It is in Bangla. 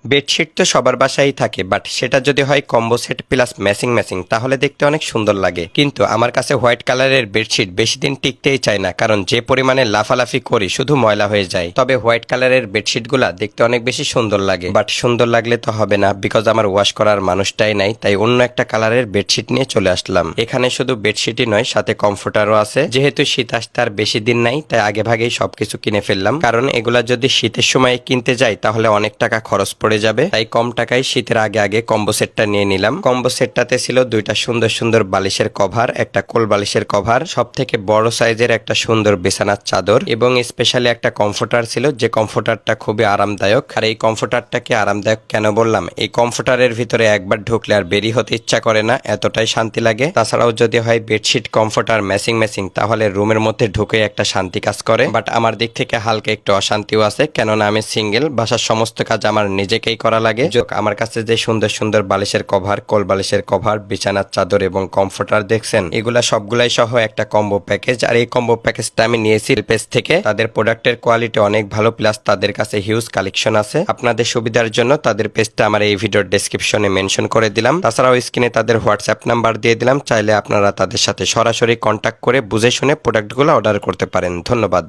বেডশিট তো সবার বাসায় থাকে, বাট সেটা যদি হয় combo set plus matching matching তাহলে দেখতে অনেক সুন্দর লাগে। কিন্তু আমার কাছে হোয়াইট কালারের বেডশিট বেশি দিন টিকতেই চায় না, কারণ যে পরিমাণে লাফালাফি করি শুধু ময়লা হয়ে যায়। তবে হোয়াইট কালারের বেডশিট গুলা দেখতে অনেক বেশি সুন্দর লাগে, বাট সুন্দর লাগলে তো হবে না, বিকজ আমার ওয়াশ করার মানুষটাই নাই, তাই অন্য একটা কালারের বেডশিট নিয়ে চলে আসলাম। এখানে শুধু বেডশিটই নয়, সাথে কমফোর্টারও আছে। যেহেতু শীত আসতে আর বেশি দিন নাই, তাই আগে ভাগেই সবকিছু কিনে ফেললাম, কারণ এগুলা যদি শীতের সময় কিনতে যাই তাহলে অনেক টাকা খরচ পড়ে যাবে। তাই কম টাকায় শীতের আগে আগে কম্বো সেটটা নিয়ে নিলাম। কম্বো সেটটাতে ছিল দুইটা সুন্দর সুন্দর বালিশের কভার, একটা কোল বালিশের কভার, সব থেকে বড় সাইজের একটা সুন্দর বিছানার চাদর, এবং স্পেশালি একটা কমফোর্টার ছিল, যে কমফোর্টারটা খুবই আরামদায়ক। আর এই কমফোর্টারটাকে আরামদায়ক কেন বললাম, এই কমফোর্টারের ভিতরে একবার ঢুকলে আর বেরিয়ে হতে ইচ্ছা করে না, এতটাই শান্তি লাগে। তাছাড়াও যদি হয় বেডশিট কমফোর্টার ম্যাচিং ম্যাচিং তাহলে রুমের মধ্যে ঢুকে একটা শান্তি কাজ করে। বাট আমার দিক থেকে হালকা একটু অশান্তিও আছে, কেননা আমি সিঙ্গেল, বাসার সমস্ত কাজ আমার নিজেকেই করা লাগে। আমার কাছে যে সুন্দর সুন্দর বালিশের কভার, কোল বালিশের কভার, বিছানার চাদর এবং কমফোর্টার দেখছেন, এগুলা সবগুলাই সহ একটা কম্বো প্যাকেজ। আর এই কম্বো প্যাকেজটা আমি নিয়েছি পেজ থেকে। তাদের প্রোডাক্টের কোয়ালিটি অনেক ভালো, প্লাস তাদের কাছে হিউজ কালেকশন আছে। আপনাদের সুবিধার জন্য তাদের পেজটা আমার এই ভিডিওর ডেসক্রিপশনে মেনশন করে দিলাম। তাছাড়াও স্ক্রিনে তাদের হোয়াটসঅ্যাপ নাম্বার দিয়ে দিলাম, চাইলে আপনারা তাদের সাথে সরাসরি কন্ট্যাক্ট করে বুঝে শুনে প্রোডাক্টগুলো অর্ডার করতে পারেন। ধন্যবাদ।